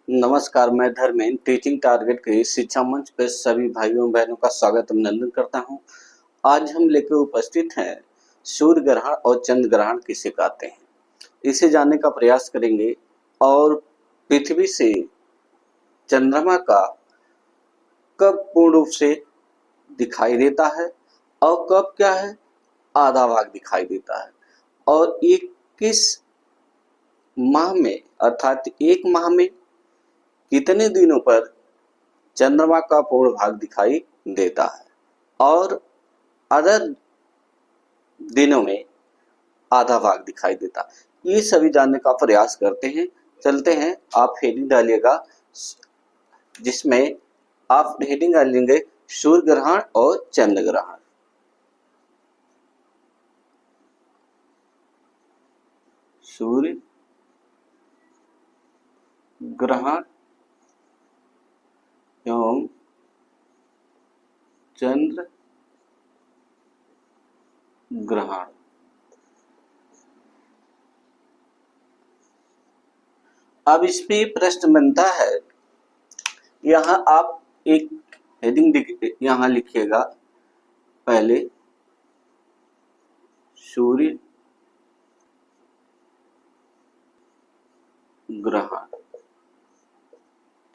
नमस्कार, मैं Dharmendra teaching target के शिक्षा मंच पे सभी भाइयों बहनों का स्वागत अभिनंदन करता हूं। आज हम लेकर उपस्थित हैं सूर्य ग्रहण और चंद्र ग्रहण किसे कहते हैं, इसे जानने का प्रयास करेंगे। और पृथ्वी से चंद्रमा का कब पूर्ण रूप से दिखाई देता है और कब क्या है आधा भाग दिखाई देता है, और ये किस माह में अर्थात एक माह में कितने दिनों पर चंद्रमा का पूर्ण भाग दिखाई देता है और अदर दिनों में आधा भाग दिखाई देता है। ये सभी जानने का प्रयास करते हैं। चलते हैं, आप हेडिंग डालिएगा, जिसमें आप हेडिंग डालेंगे सूर्य ग्रहण और चंद्र ग्रहण। सूर्य ग्रहण एवं चंद्र ग्रहण। अब इस पे प्रश्न बनता है, यहाँ आप एक हेडिंग यहाँ लिखिएगा, पहले सूर्य ग्रहण,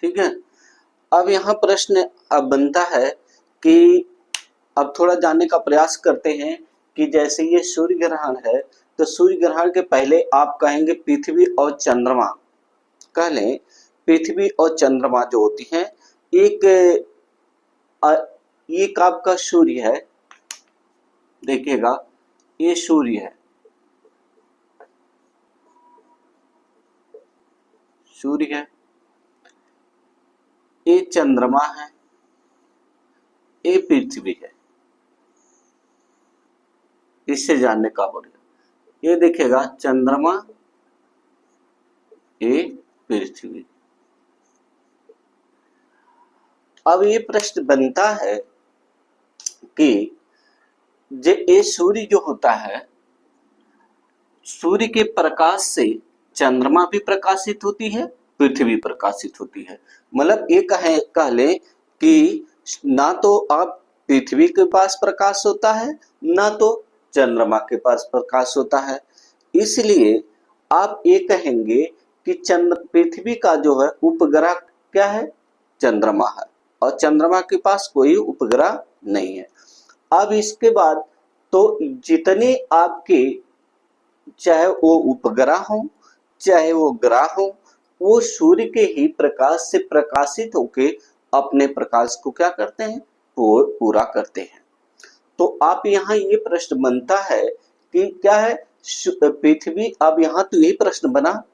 ठीक है। अब यहाँ प्रश्न अब बनता है कि अब थोड़ा जानने का प्रयास करते हैं कि जैसे ये सूर्य ग्रहण है तो सूर्य ग्रहण के पहले आप कहेंगे पृथ्वी और चंद्रमा, कह लें पृथ्वी और चंद्रमा जो होती हैं, एक आपका सूर्य है, देखिएगा ये सूर्य है, सूर्य है, ये चंद्रमा है, ये पृथ्वी है। इससे जानने का बोलिए, ये देखिएगा चंद्रमा, ये पृथ्वी। अब ये प्रश्न बनता है कि ये सूर्य जो होता है, सूर्य के प्रकाश से चंद्रमा भी प्रकाशित होती है, पृथ्वी प्रकाशित होती है। मतलब ये कह ले कि ना तो आप पृथ्वी के पास प्रकाश होता है, ना तो चंद्रमा के पास प्रकाश होता है। इसलिए आप ये कहेंगे कि पृथ्वी का जो है उपग्रह क्या है, चंद्रमा है, और चंद्रमा के पास कोई उपग्रह नहीं है। अब इसके बाद तो जितने आपके, चाहे वो उपग्रह हो चाहे वो ग्रह हो, वो सूर्य के ही प्रकाश से प्रकाशित होके अपने प्रकाश को क्या करते हैं, पूरा करते हैं। तो आप यहाँ ये प्रश्न बनता है कि क्या है पृथ्वी। अब यहाँ तो ये प्रश्न बना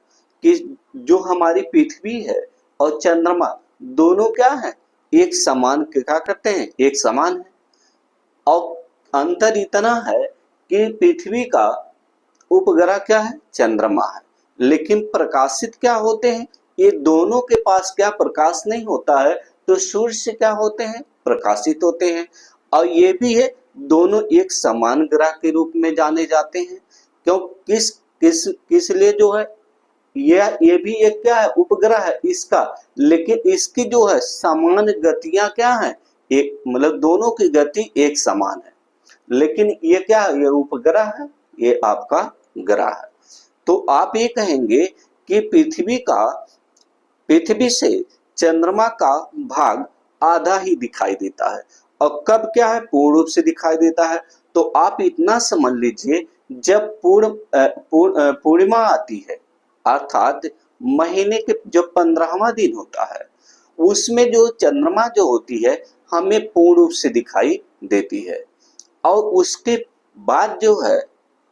कि जो हमारी पृथ्वी है और चंद्रमा दोनों क्या है, एक समान, क्या करते हैं, एक समान है। और अंतर इतना है कि पृथ्वी का उपग्रह क्या है, चंद्रमा है, लेकिन प्रकाशित क्या होते हैं, ये दोनों के पास क्या प्रकाश नहीं होता है, तो सूर्य से क्या होते हैं, प्रकाशित होते हैं। और ये भी है, दोनों एक समान ग्रह के रूप में जाने जाते हैं। क्यों, किस किस किस लिए जो है, ये भी एक क्या है, उपग्रह है इसका, लेकिन इसकी जो है समान गतियां क्या है, एक मतलब दोनों की गति एक समान है। लेकिन ये क्या है, ये उपग्रह है, ये आपका ग्रह है। तो आप ये कहेंगे कि पृथ्वी से चंद्रमा का भाग आधा ही दिखाई देता है, और कब क्या है, पूर्ण रूप से दिखाई देता है। तो आप इतना समझ लीजिए, जब पूर्णिमा आती है, अर्थात महीने के जो 15वां दिन होता है, उसमें जो चंद्रमा जो होती है हमें पूर्ण रूप से दिखाई देती है। और उसके बाद जो है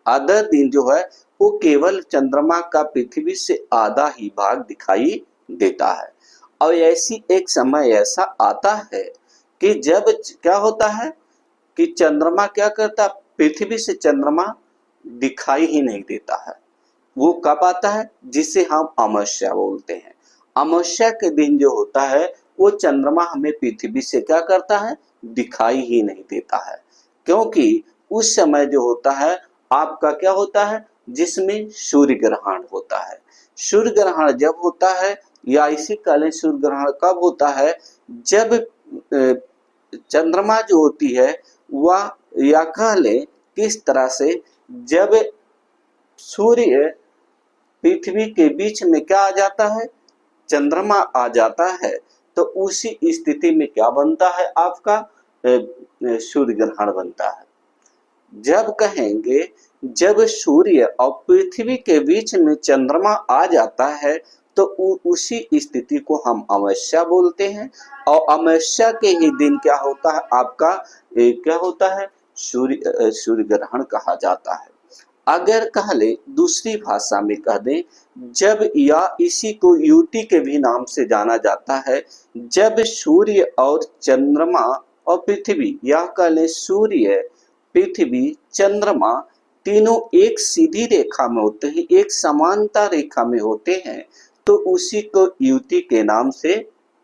आधा दिन जो है वो केवल चंद्रमा का पृथ्वी से आधा ही भाग दिखाई देता है। और ऐसी एक समय ऐसा आता है कि जब क्या होता है कि चंद्रमा क्या करता, पृथ्वी से चंद्रमा दिखाई ही नहीं देता है। वो कब आता है, जिसे हम अमावस्या बोलते हैं। अमावस्या के दिन जो होता है वो चंद्रमा हमें पृथ्वी से क्या करता है, दिखाई ही नहीं देता है। क्योंकि उस समय जो होता है आपका क्या होता है, जिसमें सूर्य ग्रहण होता है। सूर्य ग्रहण जब होता है या इसी कालीन सूर्य ग्रहण कब होता है, जब चंद्रमा जो होती है वह, या कह लें किस तरह से, जब सूर्य पृथ्वी के बीच में क्या आ जाता है, चंद्रमा आ जाता है, तो उसी स्थिति में क्या बनता है आपका सूर्य ग्रहण बनता है। जब कहेंगे जब सूर्य और पृथ्वी के बीच में चंद्रमा आ जाता है तो उसी स्थिति को हम अमावस्या बोलते हैं, और अमावस्या के ही दिन क्या होता है आपका, क्या होता है, सूर्य ग्रहण कहा जाता है। अगर कह ले दूसरी भाषा में कह दें, जब, या इसी को युति के भी नाम से जाना जाता है, जब सूर्य और चंद्रमा और पृथ्वी, या कह ले सूर्य पृथ्वी चंद्रमा तीनों एक सीधी रेखा में होते हैं, एक समानता रेखा में होते हैं, तो उसी को युति के नाम से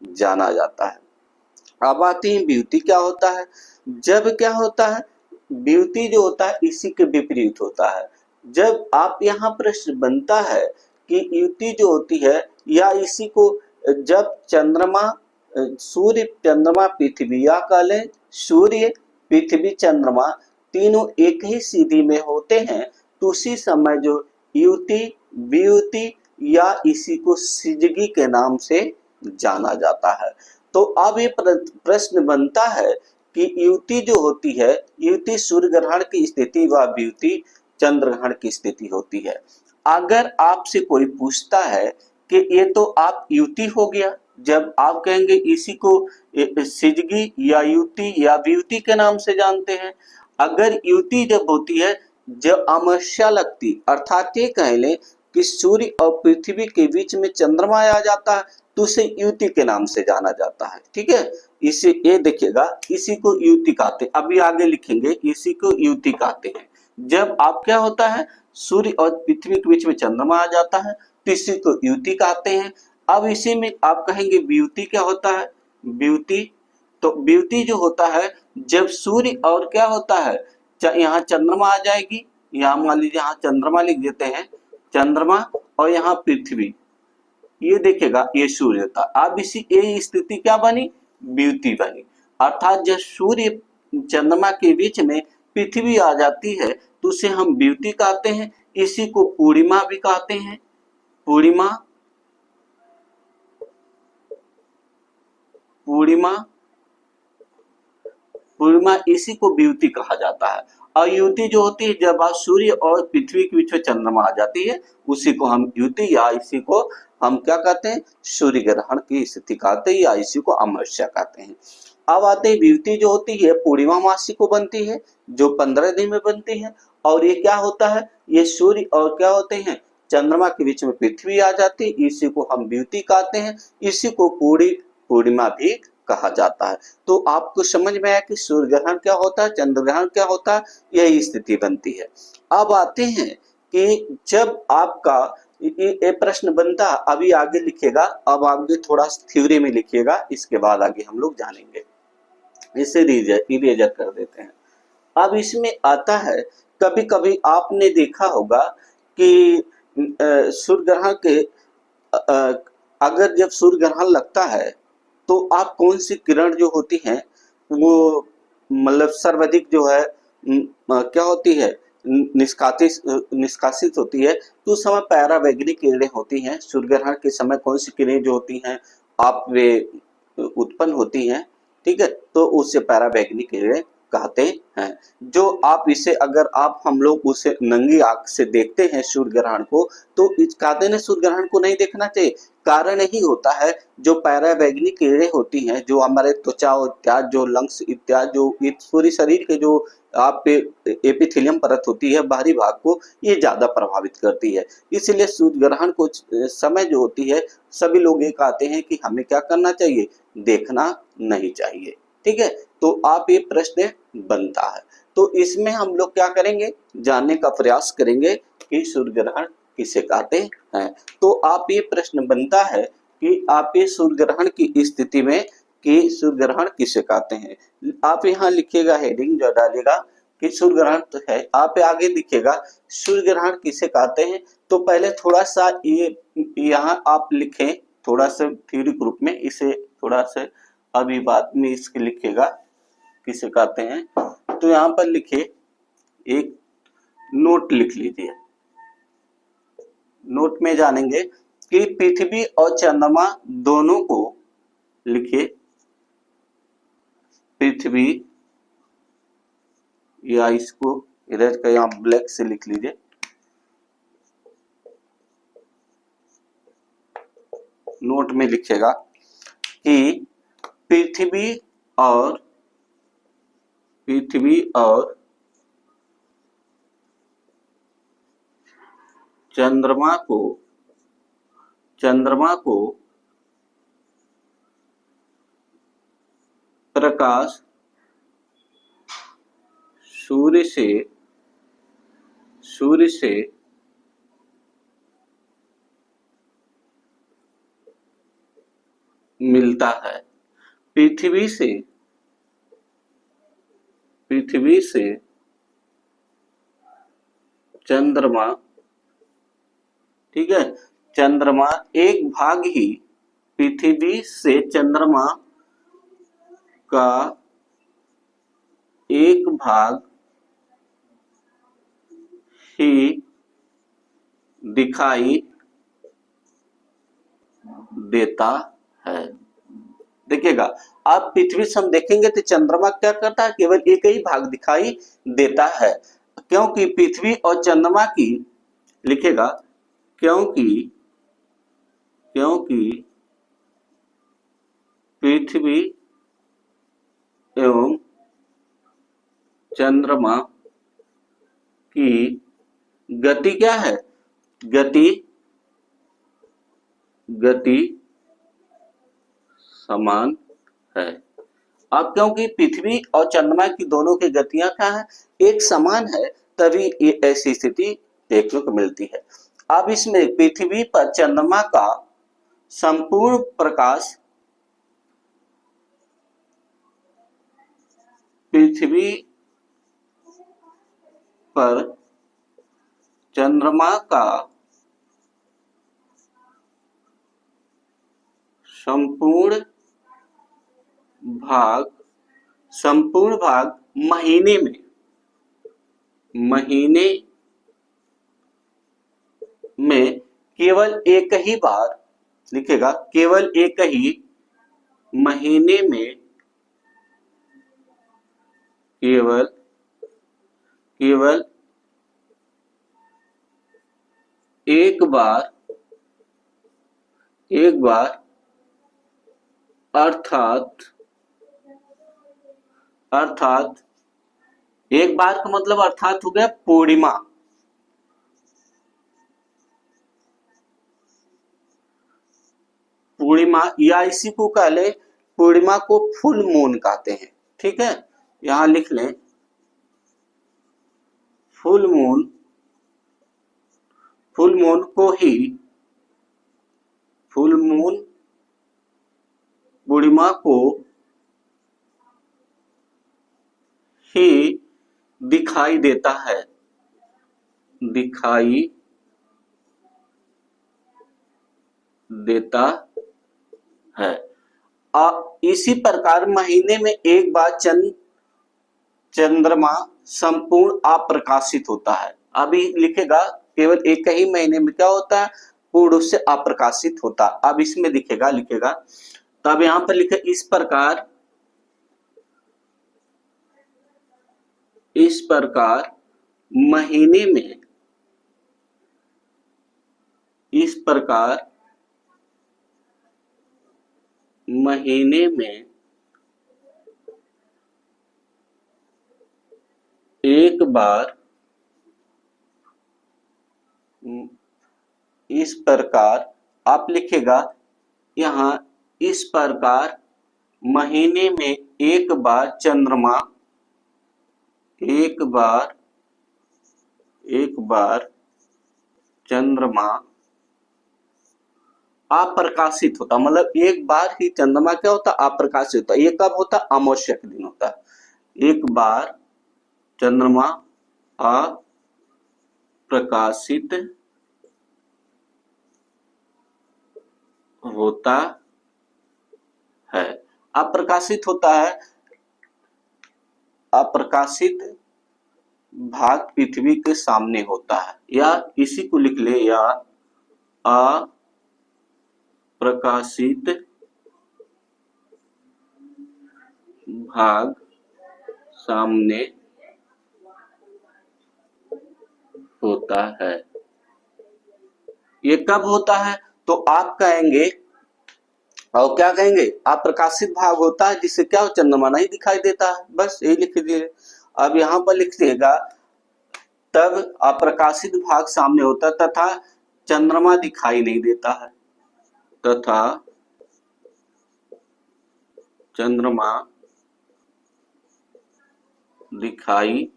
जाना जाता है। अब आते हैं ब्यूटी क्या होता है। जब क्या होता है, ब्यूटी जो होता है इसी के विपरीत होता है। जब आप यहाँ प्रश्न बनता है कि युति जो होती है, या इसी को जब चंद्रमा, सूर्य चंद्रमा पृथ्वी, या कह लें सूर्य पृथ्वी चंद्रमा तीनों एक ही सीधी में होते हैं, तो उसी समय जो युति ब्यूटी या इसी को सिजगी के नाम से जाना जाता है। तो अब ये प्रश्न बनता है कि युति जो होती है, युति सूर्य ग्रहण की स्थिति व ब्यूटी चंद्र ग्रहण की स्थिति होती है। अगर आपसे कोई पूछता है कि ये तो आप युति हो गया, जब आप कहेंगे इसी को सिजगी या युति या ब्यूटी के नाम से जानते हैं। अगर युति जब होती है, जब अमावस्या लगती, अर्थात ये कह लें कि सूर्य और पृथ्वी के बीच में चंद्रमा आ जाता है, तो उसे युति के नाम से जाना जाता है। ठीक है, इसे ये देखिएगा, इसी को युति कहते हैं। अभी आगे लिखेंगे, इसी को युति कहते हैं। जब आप क्या होता है, सूर्य और पृथ्वी के बीच में चंद्रमा आ जाता है, तो इसी को युति कहते हैं। अब इसी में आप कहेंगे ब्यूटी क्या होता है, ब्यूटी, तो ब्यूटी जो होता है, जब सूर्य और क्या होता है, यहाँ चंद्रमा आ जाएगी, यहाँ मान लीजिए यहाँ चंद्रमा लिख देते हैं, चंद्रमा और यहाँ पृथ्वी, ये देखिएगा ये सूर्य होता। अब इसी ये स्थिति क्या बनी, ब्यूटी बनी। अर्थात जब सूर्य चंद्रमा के बीच में पृथ्वी आ जाती है तो उसे हम ब्यूटी कहते हैं। इसी को पूर्णिमा भी कहते हैं, पूर्णिमा, पूर्णिमा, पूर्णिमा, इसी को ब्यूटी कहा जाता है। और युति जो होती है, जब सूर्य और पृथ्वी के बीच में चंद्रमा आ जाती है, उसी को हम युति या इसी को हम क्या कहते हैं, सूर्य ग्रहण की स्थिति कहते हैं, या इसी को अमावस्या कहते हैं। अब आते हैं ब्यूटी जो होती है पूर्णिमा मासी को बनती है, जो 15 दिन में बनती है। और ये क्या होता है, ये सूर्य और क्या होते हैं, चंद्रमा के बीच में पृथ्वी आ जाती है, इसी को हम ब्यूटी कहते हैं। इसी को पूर्णिमा भी कहा जाता है। तो आपको समझ में आया कि सूर्य ग्रहण क्या होता है, चंद्र ग्रहण क्या होता है, यही स्थिति बनती है। अब आते हैं कि जब आपका ये प्रश्न बनता, अभी आगे लिखेगा, अब आगे थोड़ा थ्योरी में लिखिएगा, इसके बाद आगे हम लोग जानेंगे। इसे इरेजर कर देते हैं। अब इसमें आता है, कभी कभी आपने देखा होगा कि सूर्य ग्रहण के अगर जब सूर्य ग्रहण लगता है तो आप कौन सी किरण जो होती हैं वो मतलब सर्वाधिक जो है क्या होती है, निष्कासित होती है, तो उस समय पैरावैगनिक किरणें होती हैं। सूर्य ग्रहण के समय कौन सी किरणें जो होती हैं आप वे उत्पन्न होती हैं, ठीक है, तो उससे पैरावैगनिक किरणें कहते हैं। जो आप इसे अगर आप हम लोग उसे नंगी आंख से देखते हैं सूर्य ग्रहण को, तो इस कहते हैं सूर्य ग्रहण को नहीं देखना चाहिए। कारण यही होता है, जो पैरावैगनिक किरणें होती हैं, जो हमारे त्वचा इत्यादि, जो लंग्स इत्यादि, जो पूरी शरीर के जो आप पे एपिथेलियम परत होती है बाहरी भाग को, ये ज्यादा प्रभावित करती है। इसलिए सूर्य ग्रहण को समय जो होती है, सभी लोग ये कहते हैं कि हमें क्या करना चाहिए, देखना नहीं चाहिए। ठीक है, तो आप ये प्रश्न बनता है, तो इसमें हम लोग क्या करेंगे, जानने का प्रयास करेंगे कि सूर्य ग्रहण किसे कहते हैं। तो आप ये प्रश्न बनता है कि आप ये सूर्य ग्रहण की स्थिति में कि सूर्य ग्रहण किसे कहते हैं। आप यहाँ लिखिएगा, हेडिंग जो डालिएगा कि सूर्य ग्रहण तो है, आप आगे लिखिएगा सूर्य ग्रहण किसे कहते हैं। तो पहले थोड़ा सा ये यहाँ आप लिखें थोड़ा सा थ्योरी ग्रुप में इसे थोड़ा सा अभी बाद में इसके लिखेगा किसे कहते हैं। तो यहाँ पर लिखे, एक नोट लिख लीजिए। नोट में जानेंगे कि पृथ्वी और चंद्रमा दोनों को लिखिए। पृथ्वी, या इसको इधर का यहाँ ब्लैक से लिख लीजिए। नोट में लिखिएगा कि पृथ्वी और चंद्रमा को प्रकाश सूर्य से मिलता है। पृथ्वी से चंद्रमा, ठीक है, चंद्रमा एक भाग ही, पृथ्वी से चंद्रमा का एक भाग ही दिखाई देता है। देखिएगा, आप पृथ्वी से हम देखेंगे तो चंद्रमा क्या करता है, केवल एक ही भाग दिखाई देता है, क्योंकि पृथ्वी और चंद्रमा की, लिखेगा, क्योंकि पृथ्वी एवं चंद्रमा की गति क्या है, गति समान है। अब क्योंकि पृथ्वी और चंद्रमा की दोनों की गतियां क्या है, एक समान है, तभी ये ऐसी स्थिति देखने को मिलती है। अब इसमें पृथ्वी पर चंद्रमा का संपूर्ण प्रकाश, पृथ्वी पर चंद्रमा का संपूर्ण भाग महीने में केवल एक ही बार, लिखेगा, केवल एक ही महीने में केवल एक बार अर्थात एक बार का मतलब अर्थात हो गया पूर्णिमा। या इसी को कह ले, पूर्णिमा को फुल मून कहते हैं, ठीक है, यहां लिख लें, फुल मून को ही, फुल मून पूर्णिमा को ही दिखाई देता है, इसी प्रकार महीने में एक बार चंद्रमा संपूर्ण अप्रकाशित होता है। अभी लिखेगा, केवल एक ही महीने में क्या होता है, पूर्ण रूप से अप्रकाशित होता। अब इसमें लिखेगा, तब यहां पर लिखे, इस प्रकार महीने में एक बार, इस प्रकार आप लिखेगा यहां, इस प्रकार महीने में एक बार चंद्रमा अप्रकाशित होता, मतलब एक बार ही चंद्रमा क्या होता, अप्रकाशित होता। ये कब होता, अमावस्या के दिन होता। एक बार चंद्रमा अप्रकाशित होता है। अप्रकाशित होता है, अप्रकाशित भाग पृथ्वी के सामने होता है, या इसी को लिख ले, या अप्रकाशित भाग सामने होता है। ये कब होता है? तो आप कहेंगे, और क्या कहेंगे? अप्रकाशित भाग होता है जिससे क्या हो, चंद्रमा नहीं दिखाई देता है। बस यही लिख दीजिए। अब यहां पर लिख देगा, तब अप्रकाशित भाग सामने होता है तथा चंद्रमा दिखाई नहीं देता है, तथा चंद्रमा दिखाई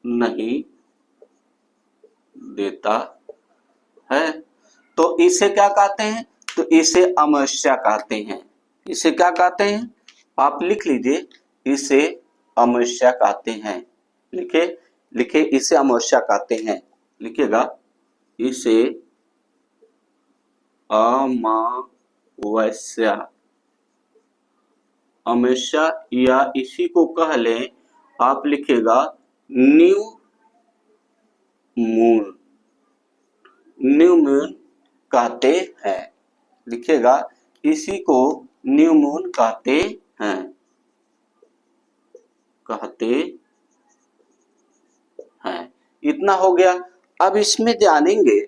नहीं देता है। तो इसे क्या कहते हैं? तो इसे अमावस्या कहते हैं। इसे क्या कहते हैं? आप लिख लीजिए, इसे अमावस्या कहते हैं। लिखे लिखे, इसे अमावस्या कहते हैं। लिखिएगा, इसे अमावस्या, अमावस्या, या इसी को कह लें, आप लिखेगा न्यू मून, न्यू मून कहते हैं। लिखिएगा, इसी को न्यू मून कहते हैं, कहते हैं। इतना हो गया। अब इसमें जानेंगे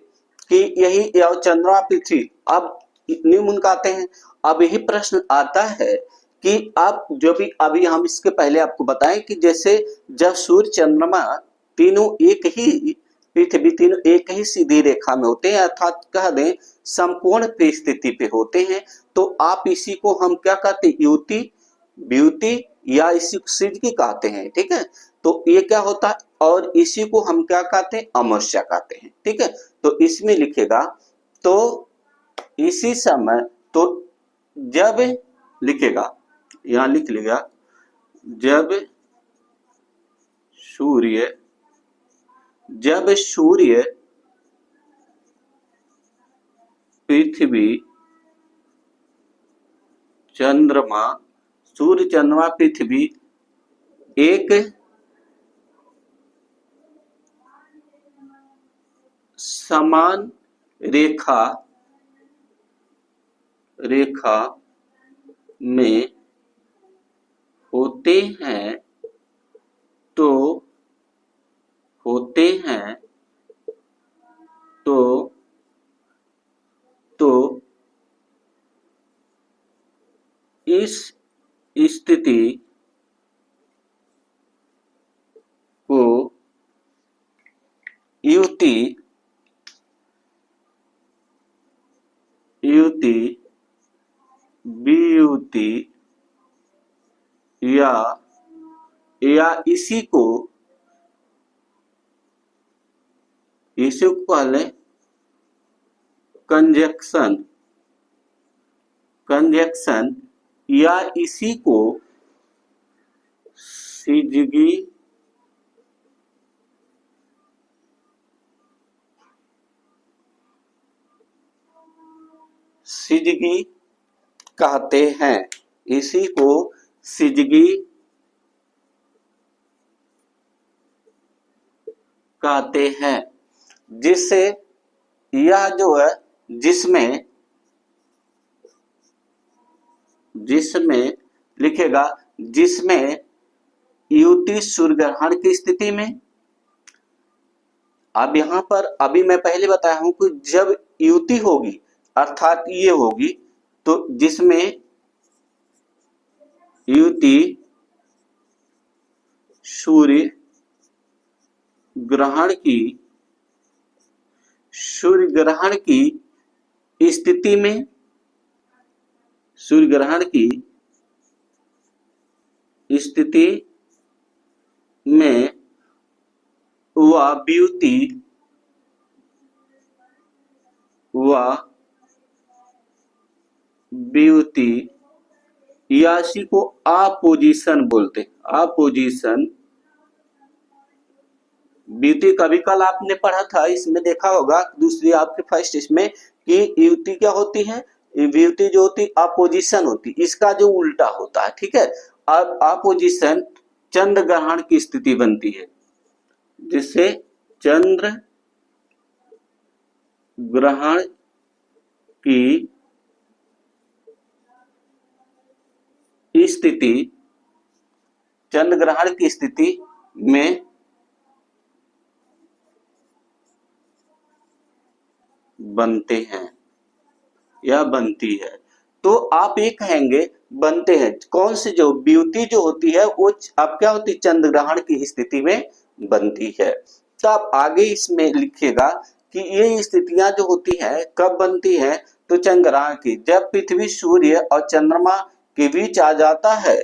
कि यही चंद्रमा पृथ्वी अब न्यू मून कहते हैं। अब यही प्रश्न आता है कि अब जो भी अभी हम इसके पहले आपको बताएं कि जैसे जब सूर्य चंद्रमा तीनों एक ही, पृथ्वी तीनों एक ही सीधी रेखा में होते हैं, अर्थात कह दें संपूर्ण परिस्थिति पे होते हैं, तो आप इसी को हम क्या कहते हैं? युति, ब्यूटी, या इसी को सिजगी कहते हैं। ठीक है, तो ये क्या होता है? और इसी को हम क्या कहते हैं? अमावस्या कहते हैं। ठीक है, तो इसमें लिखेगा, तो इसी समय, तो जब लिखेगा, यहां लिख लेगा, जब सूर्य पृथ्वी चंद्रमा, सूर्य चंद्रमा पृथ्वी एक समान रेखा में होते हैं, तो इस स्थिति को युति, वियुति, या इसी को पहले कंजक्शन, या इसी को सिजगी कहते हैं। इसी को सिजगी कहते हैं। जिससे यह जो है, जिसमें लिखेगा, जिसमें युति सूर्य ग्रहण की स्थिति में, अब यहां पर अभी मैं पहले बताया हूं कि जब युति होगी, अर्थात ये होगी, तो जिसमें युति सूर्य ग्रहण की स्थिति में, सूर्य ग्रहण की स्थिति में वह ब्यूटी, या इसी को अपोजिशन बोलते, अपोजिशन व्युति कभी कल आपने पढ़ा था, इसमें देखा होगा दूसरी आपके फर्स्ट इसमें कि युति क्या होती है, व्युति जो होती अपोजिशन होती, इसका जो उल्टा होता है, ठीक है। अब अपोजिशन चंद्र ग्रहण की स्थिति बनती है, जिससे चंद्र ग्रहण की स्थिति, चंद्र ग्रहण की स्थिति में बनते हैं या बनती है। तो आप ये कहेंगे बनते हैं, कौन से जो व्युति जो होती है वो अब क्या होती है, चंद्र ग्रहण की स्थिति में बनती है। तो आप आगे इसमें लिखिएगा कि ये स्थितियां जो होती है कब बनती है, तो चंद्र ग्रहण की, जब पृथ्वी सूर्य और चंद्रमा के बीच आ जाता है।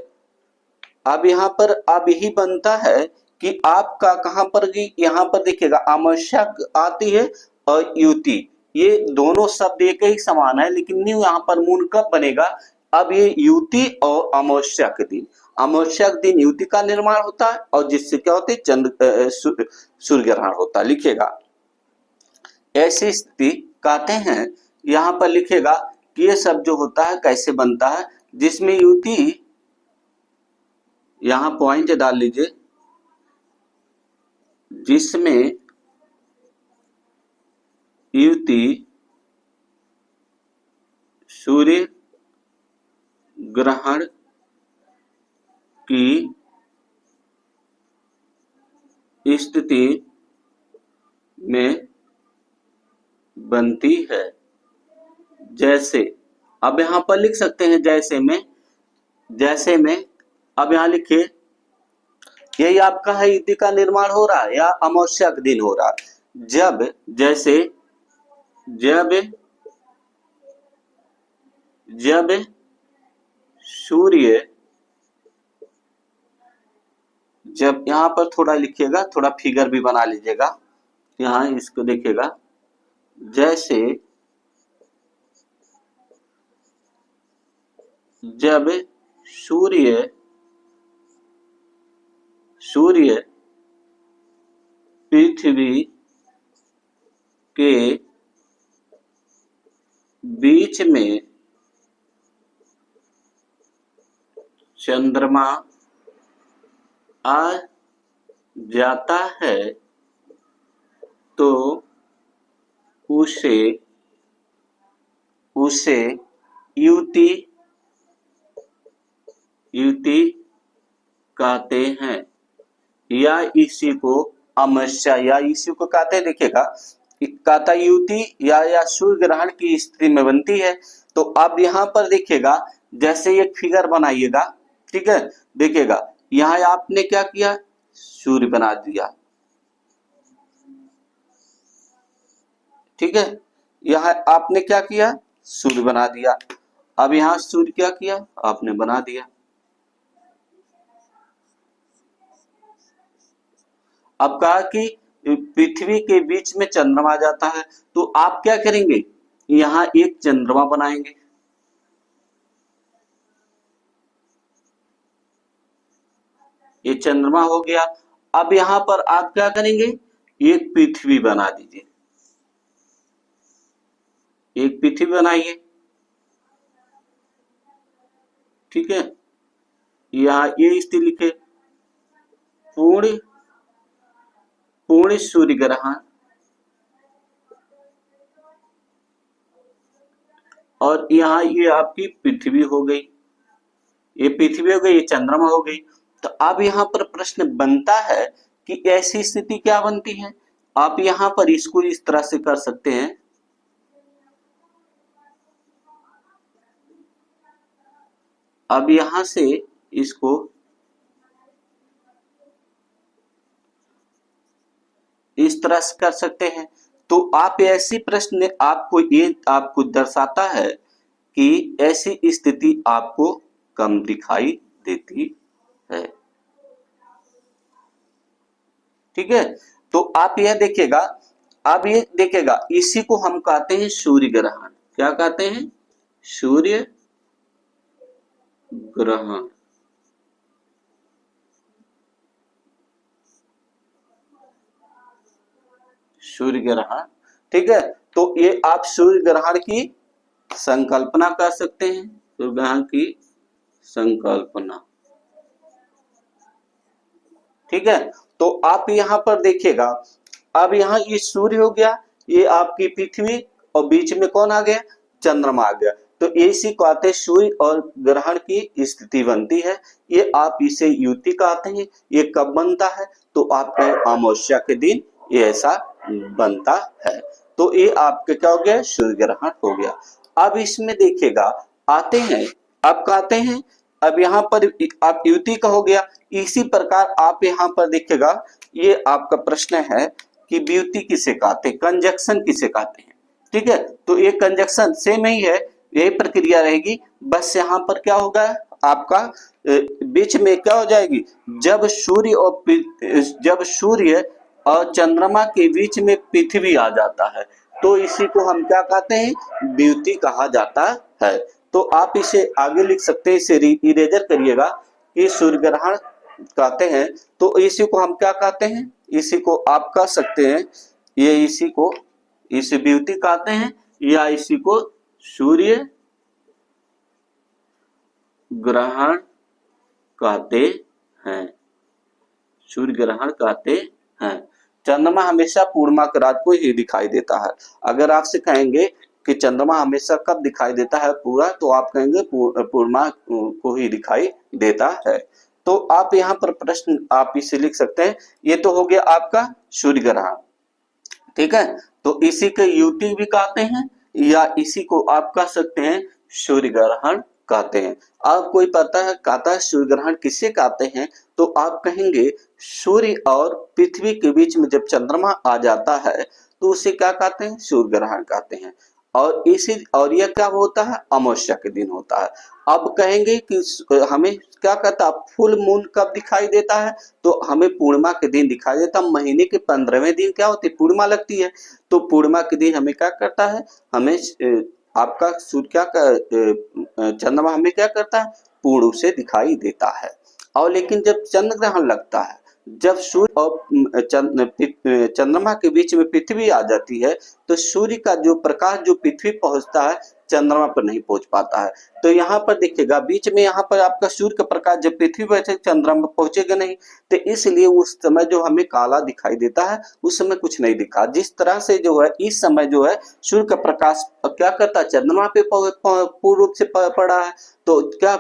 अब यहाँ पर अब यही बनता है कि आपका कहां पर, यहाँ पर देखिएगा अमावस्या आती है और युति, ये दोनों शब्द एक ही समान है, लेकिन न्यू यहाँ पर मूल कब बनेगा, अब ये युति और अमावस्या के दिन, अमावस्या के दिन युति का निर्माण होता है और जिससे क्या होती है चंद्र सूर्य ग्रहण होता है। लिखिएगा ऐसी स्थिति कहते हैं, यहाँ पर लिखिएगा कि ये सब जो होता है कैसे बनता है, जिसमें युति, यहां पॉइंट डाल लीजिए, जिसमें युति सूर्य ग्रहण की स्थिति में बनती है। जैसे अब यहां पर लिख सकते हैं जैसे में अब यहां लिखिए, यही आपका है युति का निर्माण हो रहा है या अमावस्या का दिन हो रहा है, जब जैसे जब सूर्य, जब यहां पर थोड़ा लिखिएगा, थोड़ा फिगर भी बना लीजिएगा, यहां इसको देखिएगा, जैसे जब सूर्य पृथ्वी के बीच में चंद्रमा आ जाता है तो उसे युति कहते हैं, या इसी को अमावस्या या इसी को कहते हैं। देखिएगा कहता युति या सूर्य ग्रहण की स्थिति में बनती है। तो अब यहाँ पर देखिएगा, जैसे एक फिगर बनाइएगा, ठीक है, देखिएगा यहाँ आपने क्या किया, सूर्य बना दिया, ठीक है, यहाँ आपने क्या किया, सूर्य बना दिया। अब यहाँ सूर्य क्या किया, आपने बना दिया। अब कहा कि पृथ्वी के बीच में चंद्रमा जाता है, तो आप क्या करेंगे, यहाँ एक चंद्रमा बनाएंगे, ये चंद्रमा हो गया। अब यहाँ पर आप क्या करेंगे, एक पृथ्वी बना दीजिए, एक पृथ्वी बनाइए, ठीक है, यहाँ ये स्थिति लिखे, पूर्ण सूर्य ग्रहण, और यहाँ ये आपकी पृथ्वी हो गई, ये पृथ्वी हो गई, ये चंद्रमा हो गई। तो अब यहाँ पर प्रश्न बनता है कि ऐसी स्थिति क्या बनती है। आप यहाँ पर इसको इस तरह से कर सकते हैं, अब यहां से इसको इस तरह से कर सकते हैं। तो आप ऐसी प्रश्न आपको दर्शाता है कि ऐसी स्थिति आपको कम दिखाई देती है, ठीक है। तो आप यह देखिएगा, अब ये देखिएगा, इसी को हम कहते हैं सूर्य ग्रहण। क्या कहते हैं, सूर्य ग्रहण। सूर्य ग्रहण। ठीक है, तो ये आप सूर्य ग्रहण की संकल्पना कर सकते हैं, सूर्य ग्रहण की संकल्पना। ठीक है, तो आप यहाँ पर देखिएगा, अब यहाँ ये सूर्य हो गया, ये आपकी पृथ्वी, और बीच में कौन आ गया, चंद्रमा आ गया। तो इसी को आते हैं सूर्य और ग्रहण की स्थिति बनती है। ये आप इसे युति कहते हैं। ये कब बनता है, तो आपका अमावस्या के दिन ये ऐसा बनता है। तो ये आपके क्या हो गया, सूर्य ग्रहण हो गया। अब इसमें देखिएगा, आते हैं, अब कहते हैं, अब यहाँ पर आप युति का हो गया। इसी प्रकार आप यहाँ पर देखिएगा, ये आपका प्रश्न है कि व्युति किसे कहते हैं, कंजक्शन किसे कहते हैं। ठीक है, तो ये कंजक्शन सेम ही है, यही प्रक्रिया रहेगी, बस यहाँ पर क्या होगा, आपका बीच में क्या हो जाएगी, जब सूर्य और चंद्रमा के बीच में पृथ्वी आ जाता है, तो इसी को हम क्या कहते हैं, व्युति कहा जाता है। तो आप इसे आगे लिख सकते हैं, इसे इरेजर करिएगा कि सूर्य ग्रहण कहते हैं। तो इसी को हम क्या कहते हैं, इसी को आप कह सकते हैं, ये इसी को इसे व्युति कहते हैं, या इसी को सूर्य ग्रहण कहते हैं, सूर्य ग्रहण कहते हैं। चंद्रमा हमेशा पूर्णिमा की रात को ही दिखाई देता है। अगर आपसे कहेंगे कि चंद्रमा हमेशा कब दिखाई देता है पूरा, तो आप कहेंगे पूर्णिमा को ही दिखाई देता है। तो आप यहाँ पर प्रश्न आप इसे लिख सकते हैं, ये तो हो गया आपका सूर्य ग्रहण। ठीक है, तो इसी के युति भी कहते हैं, या इसी को आप कह सकते हैं सूर्य ग्रहण कहते हैं। अब कोई पता है कहता है सूर्य ग्रहण किसे कहते हैं, तो आप कहेंगे सूर्य और पृथ्वी के बीच में जब चंद्रमा आ जाता है, तो उसे क्या कहते हैं, सूर्य ग्रहण कहते हैं। और यह क्या होता है, अमावस्या के दिन होता है। अब कहेंगे कि हमें क्या कहता है, फुल मून कब दिखाई देता है, तो हमें पूर्णिमा के दिन दिखाई देता है। महीने के 15वें दिन क्या होती है, पूर्णिमा लगती है। तो पूर्णिमा के दिन हमें क्या करता है, हमें आपका सूर्य क्या चंद्रमा हमें क्या करता है, पूर्ण रूप से दिखाई देता है। और लेकिन जब चंद्र ग्रहण लगता है, जब सूर्य और चंद्रमा के बीच में पृथ्वी आ जाती है, तो सूर्य का जो प्रकाश जो पृथ्वी पहुंचता है, चंद्रमा पर नहीं पहुंच पाता है। तो यहाँ पर देखिएगा, बीच में यहाँ पर आपका सूर्य का प्रकाश जब पृथ्वी पर चंद्रमा पर पहुंचेगा नहीं, तो इसलिए उस समय जो हमें काला दिखाई देता है, उस समय कुछ नहीं दिखा। जिस तरह से जो है इस समय जो है सूर्य का प्रकाश क्या करता है, चंद्रमा पे पूर्ण रूप से पड़ा है, तो क्या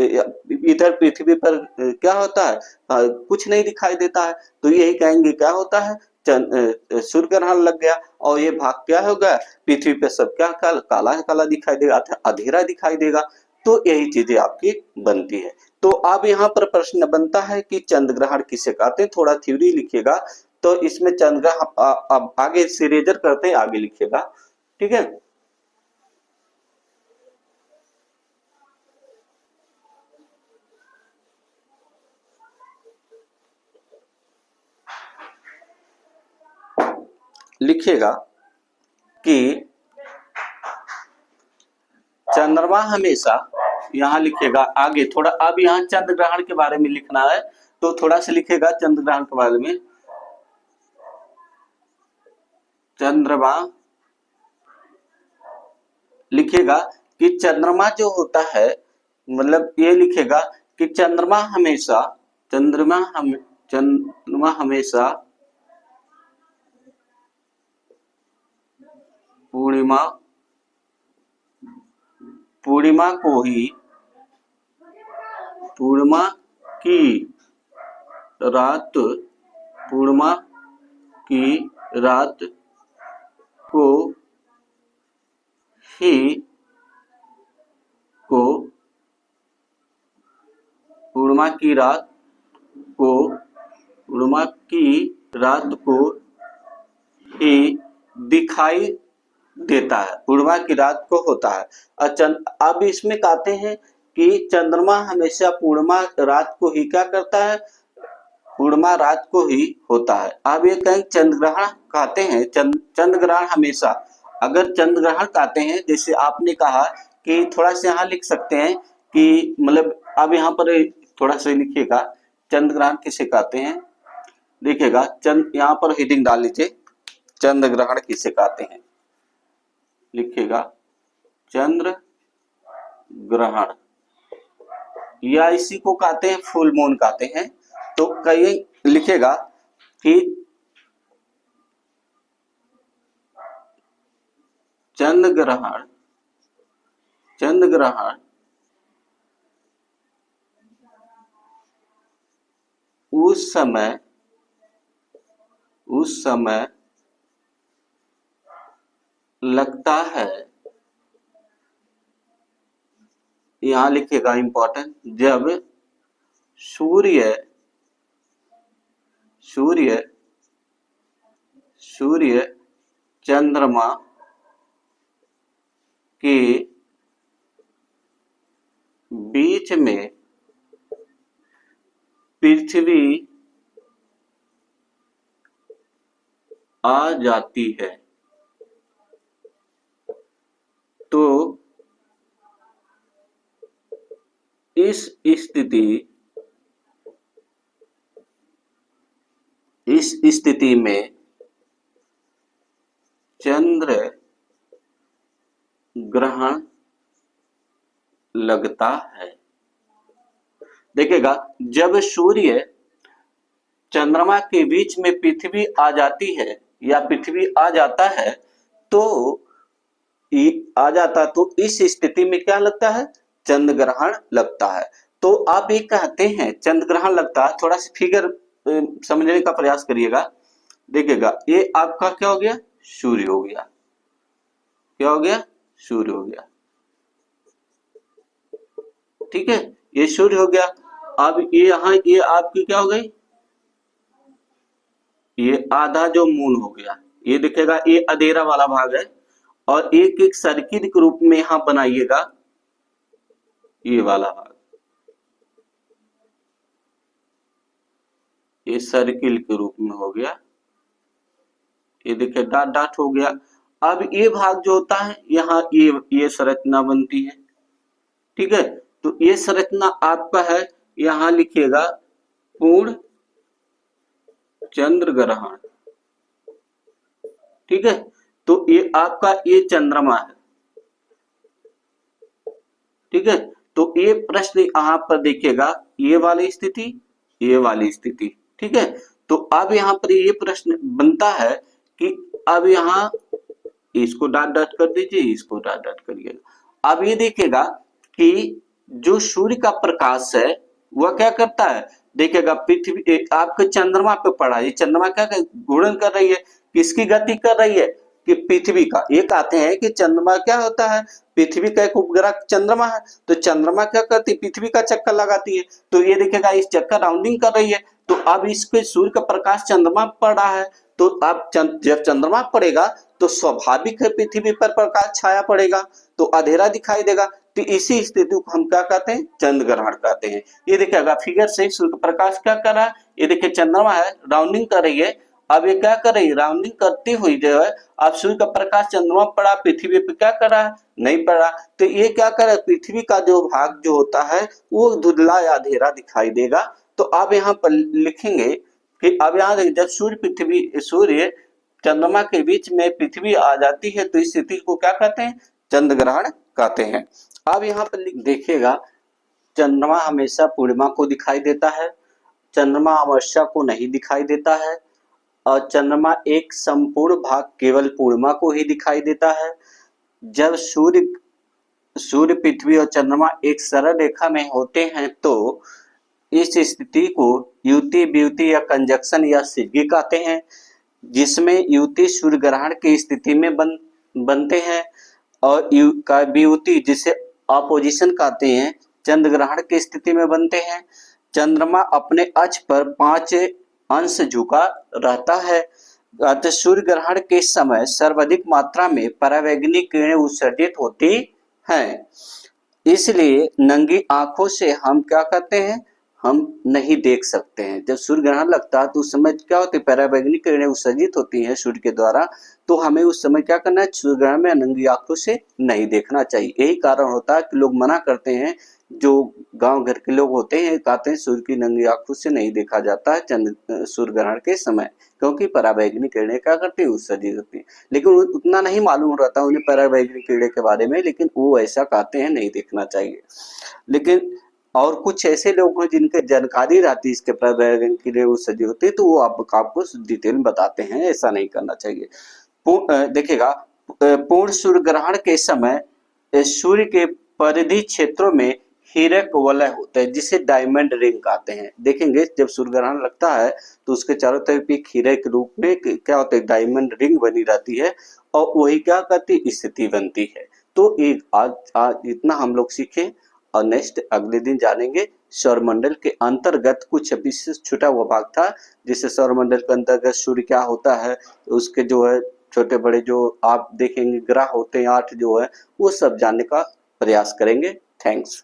इधर पृथ्वी पर क्या होता है, कुछ नहीं दिखाई देता है। तो यही कहेंगे क्या होता है, सूर्य ग्रहण लग गया, और ये भाग क्या होगा, पृथ्वी पे सब क्या काला काला दिखाई देगा, अंधेरा दिखाई देगा। तो यही चीजें आपकी बनती है। तो अब यहाँ पर प्रश्न बनता है कि चंद्र ग्रहण किसे कहते हैं, थोड़ा थ्योरी लिखिएगा। तो इसमें चंद्र ग्रहण अब आगे से इरेजर करते हैं, आगे लिखिएगा। ठीक है, लिखिएगा कि चंद्रमा हमेशा, यहाँ लिखिएगा आगे थोड़ा, अब यहाँ चंद्र ग्रहण के बारे में लिखना है, तो थोड़ा सा लिखिएगा चंद्र ग्रहण के बारे में। चंद्रमा लिखिएगा कि चंद्रमा जो होता है, मतलब ये लिखेगा कि चंद्रमा हमेशा पूर्णिमा की रात को ही पूर्णिमा की रात को ही दिखाई देता है, पूर्णिमा की रात को होता है। अब इसमें कहते हैं कि चंद्रमा हमेशा पूर्णिमा रात को ही क्या करता है, पूर्णिमा रात को ही होता है। अब ये कहीं चंद्र ग्रहण कहते हैं, चंद्र ग्रहण हमेशा, अगर चंद्र ग्रहण कहते हैं, जैसे आपने कहा कि थोड़ा सा यहाँ लिख सकते हैं कि मतलब, अब यहाँ पर थोड़ा सा लिखिएगा चंद्र ग्रहण किसे कहते हैं, देखिएगा चंद्र, यहाँ पर हेडिंग डाल लीजिए चंद्र ग्रहण किसे कहते हैं, लिखिएगा चंद्र ग्रहण, या इसी को कहते हैं फुल मून कहते हैं। तो कई लिखेगा कि चंद्र ग्रहण उस समय लगता है, यहां लिखेगा इंपॉर्टेंट, जब सूर्य चंद्रमा के बीच में पृथ्वी आ जाती है। तो इस स्थिति में चंद्र ग्रहण लगता है। देखिएगा, जब सूर्य चंद्रमा के बीच में पृथ्वी आ जाती है या पृथ्वी आ जाता है तो इस स्थिति में क्या लगता है, चंद्र ग्रहण लगता है। तो आप ये कहते हैं चंद्र ग्रहण लगता है, थोड़ा सा फिगर समझने का प्रयास करिएगा। देखिएगा, ये आपका क्या हो गया, सूर्य हो गया, क्या हो गया, सूर्य हो गया, ठीक है, ये सूर्य हो गया। अब ये यहाँ ये आपकी क्या हो गई, ये आधा जो मून हो गया, ये दिखेगा, ये अंधेरा वाला भाग है, और एक एक सर्किल के रूप में यहां बनाइएगा ये वाला भाग, ये सर्किल के रूप में हो गया, ये देखिए डॉट डॉट हो गया। अब ये भाग जो होता है यहाँ ये संरचना बनती है, ठीक है। तो ये संरचना आपका है, यहां लिखिएगा पूर्ण चंद्र ग्रहण, ठीक है। तो ये आपका ये चंद्रमा है, ठीक है। तो ये प्रश्न यहां पर देखिएगा, ये वाली स्थिति, ये वाली स्थिति, ठीक है। तो अब यहां पर ये प्रश्न बनता है कि अब यहां इसको डॉट डॉट कर दीजिए, इसको डॉट डॉट करिएगा। अब ये देखिएगा कि जो सूर्य का प्रकाश है वह क्या करता है, देखिएगा पृथ्वी आपके चंद्रमा पे पड़ा है, ये चंद्रमा क्या घूर्णन कर रही है, किसकी गति कर रही है, कि पृथ्वी का। ये कहते हैं कि चंद्रमा क्या होता है, पृथ्वी का एक उपग्रह चंद्रमा है, तो चंद्रमा क्या करती है, पृथ्वी का चक्कर लगाती है। तो ये देखिएगा इस चक्कर राउंडिंग कर रही है। तो अब इसके सूर्य का प्रकाश चंद्रमा पड़ रहा है, तो अब जब चंद्रमा पड़ेगा तो स्वाभाविक है पृथ्वी पर प्रकाश छाया पड़ेगा, तो अंधेरा दिखाई देगा। तो इसी स्थिति को हम क्या कहते हैं, चंद्र ग्रहण कहते हैं। ये देखिएगा फिगर से सूर्य प्रकाश क्या कर रहा है, ये देखिए चंद्रमा है, राउंडिंग कर रही है। अब ये क्या कर रही है, राउंडिंग करती हुई जो है, अब सूर्य का प्रकाश चंद्रमा पड़ा, पृथ्वी पे क्या कर रहा है, नहीं पड़ रहा। तो ये क्या कर रहा है, पृथ्वी का जो भाग जो होता है वो धुंधला या अंधेरा दिखाई देगा। तो आप यहाँ पर लिखेंगे कि अब यहाँ जब सूर्य चंद्रमा के बीच में पृथ्वी आ जाती है तो इस स्थिति को क्या कहते हैं, चंद्र ग्रहण कहते हैं। अब यहाँ पर देखिएगा, चंद्रमा हमेशा पूर्णिमा को दिखाई देता है, चंद्रमा अमावस्या को नहीं दिखाई देता है, और चंद्रमा एक संपूर्ण भाग केवल पूर्णिमा को ही दिखाई देता है। जब सूर्य पृथ्वी और चंद्रमा एक सरल रेखा में होते हैं तो इस स्थिति को युति वियुति या कंजक्शन या सिद्धि कहते हैं, जिसमें युति सूर्य ग्रहण की स्थिति में बनते हैं, और वियुति जिसे अपोजिशन कहते हैं चंद्र ग्रहण की स्थिति में बनते हैं। चंद्रमा अपने अक्ष पर 5 अंश झुका रहता है, अतः सूर्य ग्रहण के समय सर्वाधिक मात्रा में परावैंगनी किरणें उत्सर्जित होती हैं। इसलिए नंगी आंखों से हम क्या करते हैं, हम नहीं देख सकते हैं। जब सूर्य ग्रहण लगता है तो उस समय क्या होती है, पराबैंगनी किरणें उत्सर्जित होती हैं सूर्य के द्वारा, तो हमें उस समय क्या करना है, सूर्य ग्रहण में नंगी आंखों से नहीं देखना चाहिए। यही कारण होता है कि लोग मना करते हैं, जो गांव घर के लोग होते हैं कहते हैं सूर्य की नंगी आंखों से नहीं देखा जाता है सूर्य ग्रहण के समय, क्योंकि पराबैंगनी किरणें क्या करती है, उत्सर्जित होती है। लेकिन उतना नहीं मालूम रहता उन्हें पराबैंगनी किरणें के बारे में, लेकिन वो ऐसा कहते हैं नहीं देखना चाहिए। लेकिन और कुछ ऐसे लोग हैं जिनके जानकारी रहती है इसके पराबैंगनी किरणें उत्सर्जित होती है, तो वो आपको डिटेल में बताते हैं, ऐसा नहीं करना चाहिए। देखिएगा, पूर्ण सूर्य ग्रहण के समय सूर्य के परिधि क्षेत्रों में हीरक वलय होते हैं, जिसे डायमंड रिंग कहते हैं। देखेंगे जब सूर्य ग्रहण लगता है तो उसके चारों तरफ एक हीरे के रूप में क्या होता है, डायमंड रिंग बनी रहती है, और वही क्या करती है, स्थिति बनती है। तो एक आज इतना हम लोग सीखे, और नेक्स्ट अगले दिन जानेंगे सौरमंडल के अंतर्गत कुछ विशेष छूटा हुआ भाग था, जिससे सौरमंडल के अंतर्गत सूर्य क्या होता है, उसके जो है छोटे बड़े जो आप देखेंगे ग्रह होते हैं 8 जो है, वो सब जानने का प्रयास करेंगे। थैंक्स।